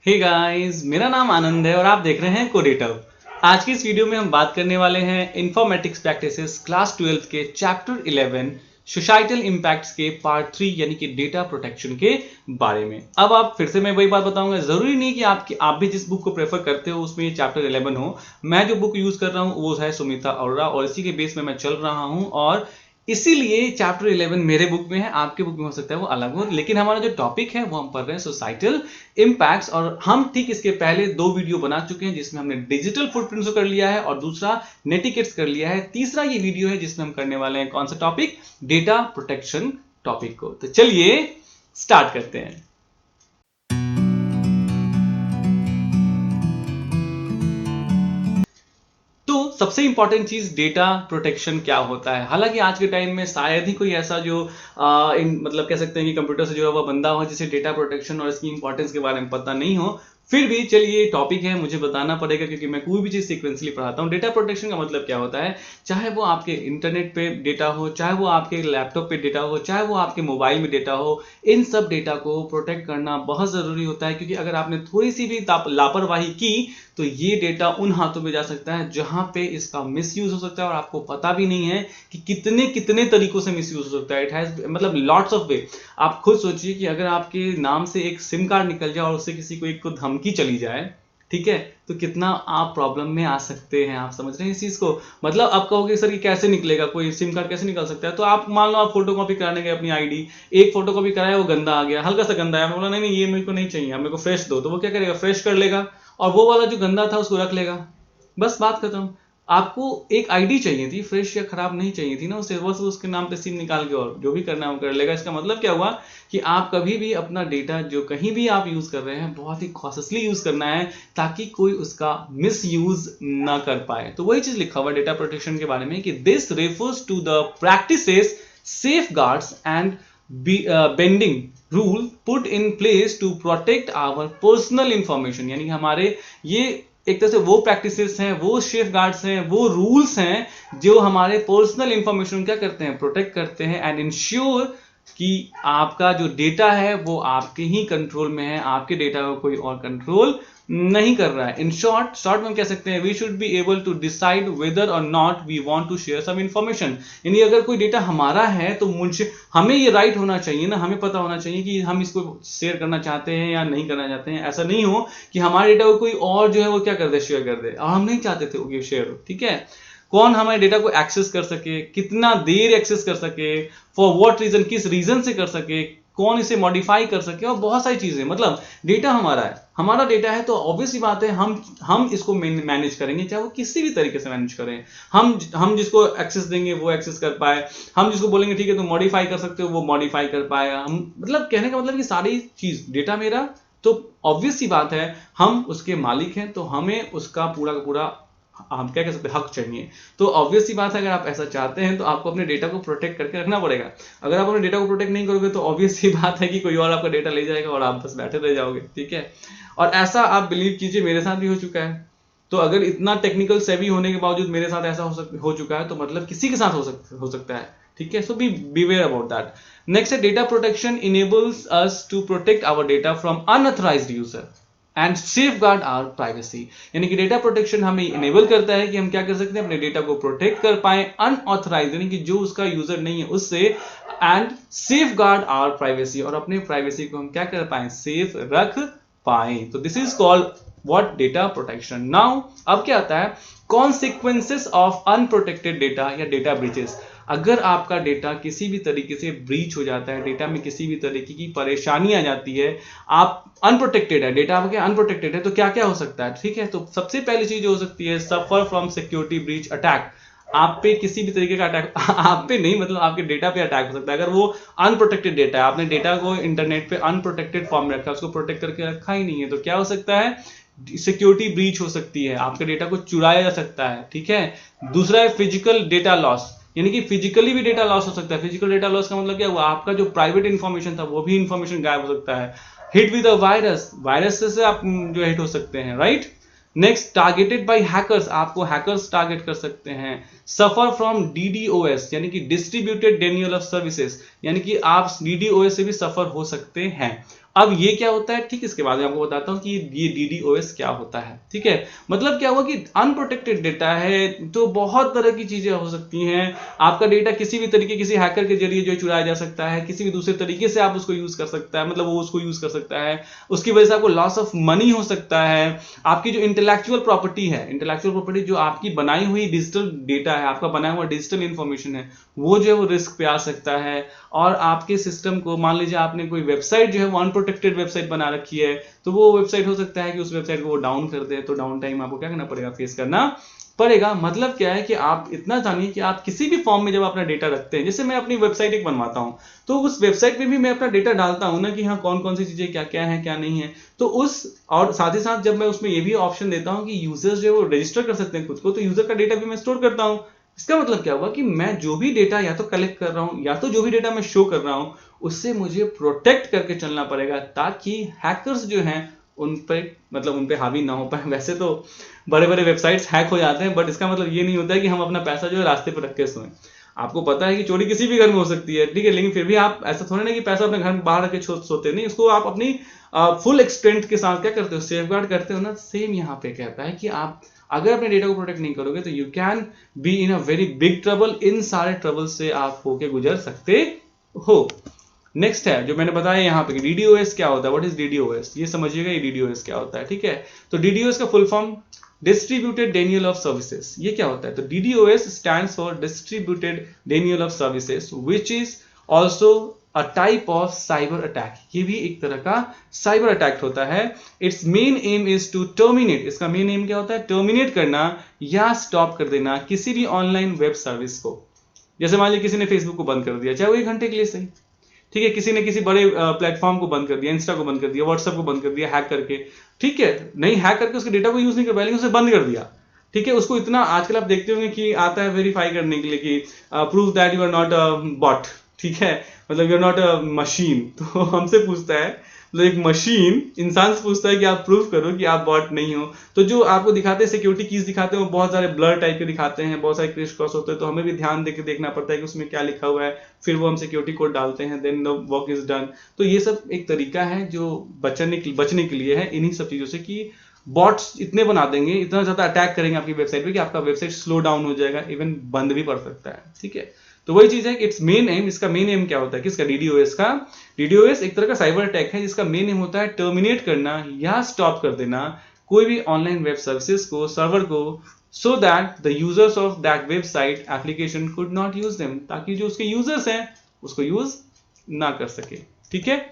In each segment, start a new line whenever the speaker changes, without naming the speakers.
Hey guys, मेरा नाम आनंद है और आप देख रहे हैं कोडेटव। आज की इस वीडियो में हम बात करने वाले हैं इन्फॉर्मेटिक्स प्रैक्टिसेस क्लास 12 के चैप्टर 11 सोसाइटल इम्पैक्ट्स के पार्ट 3 यानी कि डेटा प्रोटेक्शन के बारे में। अब आप फिर से मैं वही बात बताऊंगा, जरूरी नहीं कि आप भी जिस बुक को प्रेफर करते हो उसमें ये चैप्टर 11 हो। मैं जो बुक यूज कर रहा हूँ वो है सुमिता अरोड़ा और इसी के बेस में मैं चल रहा हूँ और इसीलिए चैप्टर 11 मेरे बुक में है, आपके बुक में हो सकता है वो अलग हो, लेकिन हमारा जो टॉपिक है वो हम पढ़ रहे हैं सोसाइटल इम्पैक्ट्स। और हम ठीक इसके पहले 2 वीडियो बना चुके हैं जिसमें हमने डिजिटल फुटप्रिंट्स को कर लिया है और दूसरा नेटिकेट्स कर लिया है। तीसरा ये वीडियो है जिसमें हम करने वाले हैं कौन सा टॉपिक, डेटा प्रोटेक्शन टॉपिक को। तो चलिए स्टार्ट करते हैं। तो सबसे इंपॉर्टेंट चीज डेटा प्रोटेक्शन क्या होता है। हालांकि आज के टाइम में शायद ही कोई ऐसा जो मतलब कह सकते हैं कि कंप्यूटर से जुड़ा हुआ बंदा हो जिसे डेटा प्रोटेक्शन और इसकी इंपॉर्टेंस के बारे में पता नहीं हो। फिर भी चलिए टॉपिक है, मुझे बताना पड़ेगा क्योंकि मैं कोई भी चीज सीक्वेंसली पढ़ाता हूँ। डेटा प्रोटेक्शन का मतलब क्या होता है, चाहे वो आपके इंटरनेट पे डेटा हो, चाहे वो आपके लैपटॉप पे डेटा हो, चाहे वो आपके मोबाइल में डेटा हो, इन सब डेटा को प्रोटेक्ट करना बहुत जरूरी होता है। क्योंकि अगर आपने थोड़ी सी भी लापरवाही की तो ये डेटा उन हाथों में जा सकता है जहां पे इसका मिसयूज हो सकता है और आपको पता भी नहीं है कि कितने कितने तरीकों से मिसयूज हो सकता है। इट हैज मतलब लॉट्स ऑफ वे। आप खुद सोचिए कि अगर आपके नाम से एक सिम कार्ड निकल जाए और उससे किसी को एक को धमकी चली जाए, ठीक है, तो कितना आप प्रॉब्लम में आ सकते हैं। आप समझ रहे हैं इस चीज को। मतलब आप कहोगे सर कि कैसे निकलेगा, कोई सिम कार्ड कैसे निकल सकता है। तो आप मान लो आप फोटो कॉपी कराने गए अपनी आईडी, एक फोटो कॉपी कराया वो गंदा आ गया, हल्का सा गंदा है, बोला नहीं नहीं ये मेरे को नहीं चाहिए, मेरे को फ्रेश दो। तो वो क्या करेगा, फ्रेश कर लेगा और वो वाला जो गंदा था उसको रख लेगा। बस बात खत्म। आपको एक आईडी चाहिए थी, फ्रेश या खराब नहीं चाहिए थी ना उसे, बस उसके नाम पे सिम निकाल के और जो भी करना है वो कर लेगा। इसका मतलब क्या हुआ कि आप कभी भी अपना डेटा जो कहीं भी आप यूज कर रहे हैं बहुत ही कॉशियसली यूज करना है ताकि कोई उसका मिस यूज ना कर पाए। तो वही चीज लिखा हुआ डेटा प्रोटेक्शन के बारे में कि this refers to the practices, safeguards and bending rule put in place to protect our personal information. यानी हमारे ये एक तरह से वो प्रैक्टिसेस हैं, वो सेफ गार्ड्स हैं, वो रूल्स हैं जो हमारे पर्सनल इंफॉर्मेशन क्या करते हैं, प्रोटेक्ट करते हैं एंड इंश्योर कि आपका जो डेटा है वो आपके ही कंट्रोल में है, आपके डेटा को कोई और कंट्रोल नहीं कर रहा है। इन शॉर्ट में हम कह सकते हैं we should be able to decide whether और not we want to share some information. यानी अगर कोई डेटा हमारा है तो मुझे हमें ये राइट होना चाहिए ना, हमें पता होना चाहिए कि हम इसको शेयर करना चाहते हैं या नहीं करना चाहते हैं। ऐसा नहीं हो कि हमारे डेटा को कोई और जो है वो क्या कर दे, शेयर कर दे, और हम नहीं चाहते थे वो शेयर हो। ठीक है, कौन हमारे डेटा को एक्सेस कर सके, कितना देर एक्सेस कर सके, फॉर व्हाट रीजन, किस रीजन से कर सके, कौन इसे मॉडिफाई कर सके, और बहुत सारी चीजें। मतलब डेटा हमारा है, हमारा डेटा है तो ऑब्वियस ही बात है हम इसको मैनेज करेंगे, चाहे वो किसी भी तरीके से मैनेज करें। हम जिसको एक्सेस देंगे वो एक्सेस कर पाए, हम जिसको बोलेंगे ठीक है तुम मॉडिफाई कर सकते हो वो मॉडिफाई कर पाएगा। हम मतलब कहने का मतलब कि सारी चीज डेटा मेरा, तो ऑब्वियस सी बात है हम उसके मालिक हैं तो हमें उसका पूरा का पूरा हम क्या कह सकते हैं, हक चाहिए। तो ऑब्वियस सी बात है अगर आप ऐसा चाहते हैं तो आपको अपने डेटा को प्रोटेक्ट करके रखना पड़ेगा। अगर आप अपने डेटा को प्रोटेक्ट नहीं करोगे तो ऑब्वियस सी बात है कि कोई और आपका डेटा ले जाएगा और आप बस बैठे रह जाओगे। ठीक है, और ऐसा आप बिलीव कीजिए मेरे साथ भी हो चुका है। तो अगर इतना टेक्निकल सेवी होने के बावजूद मेरे साथ ऐसा हो चुका है तो मतलब किसी के साथ हो सकता है। ठीक है, so be beware about that. Next है data protection enables us to protect our data from unauthorised user and safeguard our privacy. यानी कि डेटा प्रोटेक्शन हमें इनेबल करता है कि हम क्या कर सकते हैं, अपने डेटा को प्रोटेक्ट कर पाए अनऑथराइज यानी कि जो उसका यूजर नहीं है उससे, and safeguard our privacy, और अपने प्राइवेसी को हम क्या कर पाए, सेफ रख पाए। तो this is called what, data protection. Now अब क्या आता है, कॉन्सिक्वेंसेस ऑफ अनप्रोटेक्टेड डेटा या डेटा ब्रीचेस। अगर आपका डेटा किसी भी तरीके से ब्रीच हो जाता है, डेटा में किसी भी तरीके की परेशानी आ जाती है, आप अनप्रोटेक्टेड है, डेटा आपके अनप्रोटेक्टेड है, तो क्या क्या हो सकता है। ठीक है, तो सबसे पहली चीज हो सकती है suffer from security breach attack. आप पे किसी भी तरीके का अटैक आप पे नहीं मतलब आपके डेटा पे अटैक हो सकता है अगर वो अनप्रोटेक्टेड डेटा है, आपने डेटा को इंटरनेट पे अनप्रोटेक्टेड फॉर्म में रखा है, उसको प्रोटेक्ट करके रखा ही नहीं है, तो क्या हो सकता है, सिक्योरिटी ब्रीच हो सकती है, आपके डेटा को चुराया जा सकता है। ठीक है, दूसरा है फिजिकल डेटा लॉस, यानी कि फिजिकली भी डेटा लॉस हो सकता है। फिजिकल डेटा लॉस का मतलब क्या हुआ, आपका जो प्राइवेट इंफॉर्मेशन था वो भी इंफॉर्मेशन गायब हो सकता है। Hit with a virus, virus से आप जो हिट हो सकते हैं, right. Next, targeted by hackers, आपको हैकर्स टारगेट कर सकते हैं। सफर फ्रॉम डीडीओएस यानी कि डिस्ट्रीब्यूटेड डेनियल ऑफ सर्विसेज, यानी कि आप डीडीओएस से भी सफर हो सकते हैं। अब ये क्या होता है, ठीक, इसके बाद मैं आपको बताता हूं कि ये DDoS क्या होता है। ठीक है, मतलब क्या हुआ कि अनप्रोटेक्टेड डेटा है तो बहुत तरह की चीजें हो सकती हैं। आपका डेटा किसी भी तरीके, किसी हैकर के जरिए जो चुराया जा सकता है, किसी भी दूसरे तरीके से आप उसको यूज कर सकता है, मतलब वो उसको यूज कर सकता है, उसकी वजह से आपको लॉस ऑफ मनी हो सकता है। आपकी जो इंटेलेक्चुअल प्रॉपर्टी है, इंटेलेक्चुअल प्रॉपर्टी जो आपकी बनाई हुई डिजिटल डेटा है, आपका बनाया हुआ डिजिटल इंफॉर्मेशन है, वो जो है वो रिस्क पे आ सकता है। और आपके सिस्टम को, मान लीजिए आपने कोई वेबसाइट जो है वो अनप्रोटेक्टेड वेबसाइट बना रखी है, तो वो वेबसाइट हो सकता है कि उस वेबसाइट को वो डाउन कर दे, तो डाउन टाइम आपको क्या करना पड़ेगा, फेस करना पड़ेगा। मतलब क्या है कि आप इतना जानिए कि आप किसी भी फॉर्म में जब अपना डेटा रखते हैं, जैसे मैं अपनी वेबसाइट एक बनवाता हूं, तो उस वेबसाइट में भी मैं अपना डेटा डालता हूं ना कि हाँ कौन कौन सी चीजें क्या क्या है क्या नहीं है, तो उस, और साथ ही साथ जब मैं उसमें ये भी ऑप्शन देता हूं कि यूजर्स जो है वो रजिस्टर कर सकते हैं खुद को, तो यूजर का डेटा भी मैं स्टोर करता हूं। इसका मतलब क्या हुआ कि मैं जो भी डेटा या तो कलेक्ट कर रहा हूं या तो जो भी डेटा मैं शो कर रहा हूं, उससे मुझे प्रोटेक्ट करके चलना पड़ेगा, ताकि हैकर्स जो हैं उन पे, मतलब उन पे हावी ना हो पाए। वैसे तो बड़े बड़े वेबसाइट्स हैक हो जाते हैं, बट इसका मतलब ये नहीं होता है कि हम अपना पैसा जो है रास्ते पर रख के सोएं। आपको पता है कि चोरी किसी भी घर में हो सकती है, ठीक है, लेकिन फिर भी आप ऐसा थोड़ा ना कि पैसा अपने घर में बाहर रख के सोते नहीं, उसको आप अपनी फुल एक्सटेंट के साथ क्या करते हो, सेफ गार्ड करते हो ना। सेम यहाँ पे कहता है कि आप अगर अपने डेटा को प्रोटेक्ट नहीं करोगे तो you can be in a very big trouble. इन सारे ट्रबल से आप होके गुजर सकते हो। नेक्स्ट है जो मैंने बताया यहाँ पे, DDoS क्या होता है, व्हाट इज DDoS, ये समझिएगा ये DDoS क्या होता है। ठीक है, तो DDoS का full form distributed denial of services, ये क्या होता है, तो DDoS stands for distributed denial of services which is also a type of cyber attack. ये भी एक तरह का साइबर अटैक होता है। Its main aim is to terminate, इसका मेन एम क्या होता है, टर्मिनेट करना या स्टॉप कर देना किसी भी ऑनलाइन वेब सर्विस को। जैसे मान लीजिए किसी ने फेसबुक को बंद कर दिया, चाहे वो 1 घंटे के लिए सही, ठीक है, किसी ने किसी बड़े प्लेटफॉर्म को बंद कर दिया, इंस्टा को बंद कर दिया, व्हाट्सएप को बंद कर दिया हैक करके, ठीक है, नहीं हैक करके उसके डेटा को यूज नहीं कर पाया, लेकिन उसे बंद कर दिया। ठीक है, उसको इतना आजकल आप देखते होंगे कि आता है वेरीफाई करने के लिए कि prove that you are not a bot, ठीक है, मतलब you are not a machine. तो हमसे पूछता है, मतलब एक मशीन इंसान से पूछता है कि आप प्रूव करो कि आप बॉट नहीं हो। तो जो आपको दिखाते हैं सिक्योरिटी कीज दिखाते हैं, वो बहुत सारे ब्लर टाइप के दिखाते हैं, बहुत सारे क्रिश क्रॉस होते हैं, तो हमें भी ध्यान देकर देखना पड़ता है कि उसमें क्या लिखा हुआ है, फिर वो हम सिक्योरिटी कोड डालते हैं, then the work is done. तो ये सब एक तरीका है जो बचने के लिए है इन्हीं सब चीजों से, कि बॉट्स इतने बना देंगे, इतना ज्यादा अटैक करेंगे आपकी वेबसाइट पे कि आपका वेबसाइट स्लो डाउन हो जाएगा, इवन बंद भी पड़ सकता है। ठीक है, तो वही चीज है कि इट्स मेन एम, इसका मेन एम क्या होता है, किसका, DDoS का। DDoS एक तरह का साइबर अटैक है जिसका मेन एम होता है टर्मिनेट करना या स्टॉप कर देना कोई भी ऑनलाइन वेब सर्विसेज को, सर्वर को, so that the users of that website application could not use them, ताकि जो उसके यूजर्स हैं उसको यूज ना कर सके। ठीक है,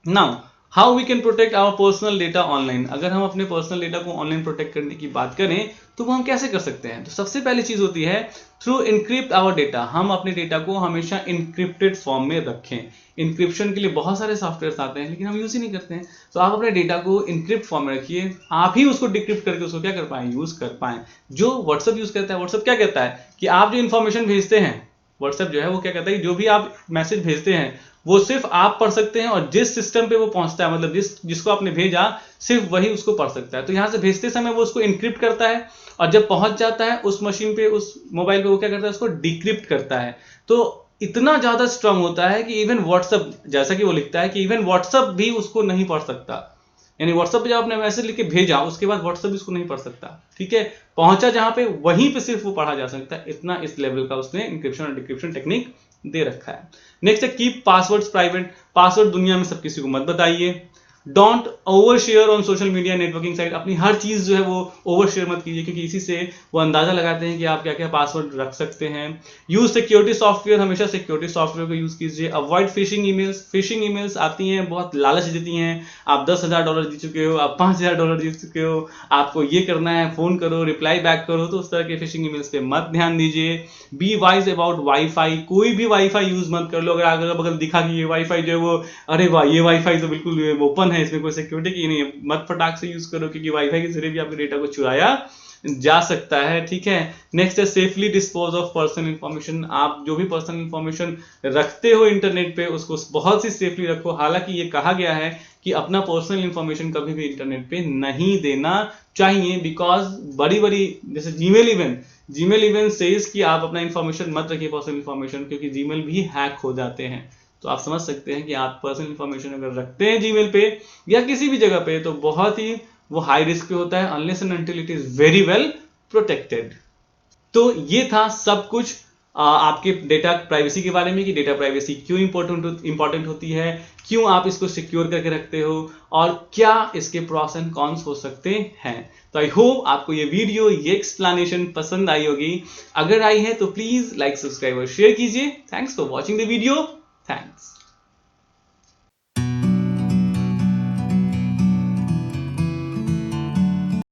now how we can protect our personal data online. अगर हम अपने पर्सनल डेटा को ऑनलाइन प्रोटेक्ट करने की बात करें तो वो हम कैसे कर सकते हैं, तो सबसे पहली चीज होती है थ्रू इनक्रिप्ट आवर डेटा। हम अपने डेटा को हमेशा इनक्रिप्टेड फॉर्म में रखें। इंक्रिप्शन के लिए बहुत सारे सॉफ्टवेयर आते हैं लेकिन हम यूज ही नहीं करते हैं, तो आप अपने डेटा को इनक्रिप्ट फॉर्म में रखिए, आप ही उसको डिक्रिप्ट करके उसको क्या कर पाए, यूज कर पाए। जो व्हाट्सएप यूज करता है, व्हाट्सएप क्या कहता है कि आप जो इन्फॉर्मेशन भेजते हैं, व्हाट्सएप जो है वो क्या कहता है कि जो भी आप मैसेज भेजते हैं वो सिर्फ आप पढ़ सकते हैं, और जिस सिस्टम पे वो पहुंचता है, मतलब जिसको आपने भेजा सिर्फ वही उसको पढ़ सकता है। तो यहां से भेजते समय वो उसको इनक्रिप्ट करता है, और जब पहुंच जाता है उस मशीन पे, उस मोबाइल पे, वो क्या करता है, उसको डिक्रिप्ट करता है। तो इतना ज्यादा स्ट्रांग होता है कि इवन व्हाट्सएप, जैसा कि वो लिखता है कि इवन व्हाट्सएप भी उसको नहीं पढ़ सकता। यानी व्हाट्सएप पे जब आपने मैसेज लिख के भेजा उसके बाद व्हाट्सएप इसको नहीं पढ़ सकता। ठीक है, पहुंचा जहां पे वहीं पे सिर्फ वो पढ़ा जा सकता है, इतना इस लेवल का उसने इंक्रिप्शन और डिक्रिप्शन टेक्निक दे रखा है। नेक्स्ट है कीप पासवर्ड्स प्राइवेट। पासवर्ड दुनिया में सब किसी को मत बताइए। Don't over share on social media networking site. अपनी हर चीज जो है वो ओवर शेयर मत कीजिए, क्योंकि इसी से वो अंदाजा लगाते हैं कि आप क्या क्या पासवर्ड रख सकते हैं। यूज सिक्योरिटी सॉफ्टवेयर, हमेशा सिक्योरिटी सॉफ्टवेयर को यूज कीजिए। Avoid fishing emails. Fishing emails आती हैं, बहुत लालच देती हैं, आप $10,000 जीत चुके हो, आप $5,000 जीत चुके हो, आपको ये करना है, फोन करो, रिप्लाई बैक करो, तो उस तरह के फिशिंग ईमेल्स पे मत ध्यान दीजिए। Be wise about wifi. कोई भी वाईफाई यूज मत कर लो, अगर अगल बगल दिखा कि ये वाईफाई जो है वो, अरे वाह ये वाईफाई तो बिल्कुल ओपन है, इसमें कोई सिक्योरिटी की नहीं है, मत फटाक से यूज करो, क्योंकि वाईफाई के जरिए भी आपके डेटा को चुराया जा सकता है। ठीक है, नेक्स्ट है safely dispose of personal information. आप जो भी पर्सनल इंफॉर्मेशन रखते हो इंटरनेट पे उसको बहुत सी सेफली रखो। हालांकि ये कहा गया है कि अपना पर्सनल इंफॉर्मेशन कभी भी इंटरनेट पे नहीं देना चाहिए, बिकॉज बड़ी बड़ी जैसे जीमेल इवन सेज कि आप अपना इंफॉर्मेशन मत रखिए पर्सनल इंफॉर्मेशन, क्योंकि जीमेल भी हैक हो जाते हैं। तो आप समझ सकते हैं कि आप पर्सनल इंफॉर्मेशन अगर रखते हैं जीमेल पे या किसी भी जगह पे तो बहुत ही वो हाई रिस्क पे होता है, unless and until it is very well protected. तो ये था सब कुछ आपके डेटा प्राइवेसी के बारे में कि डेटा प्राइवेसी क्यों इंपॉर्टेंट होती है, क्यों आप इसको सिक्योर करके रखते हो और क्या इसके प्रॉस एंड कॉन्स हो सकते हैं। तो आई होप आपको ये वीडियो, ये एक्सप्लेनेशन पसंद आई होगी। अगर आई है तो प्लीज लाइक, सब्सक्राइब और शेयर कीजिए। Thanks for watching the video. Thanks.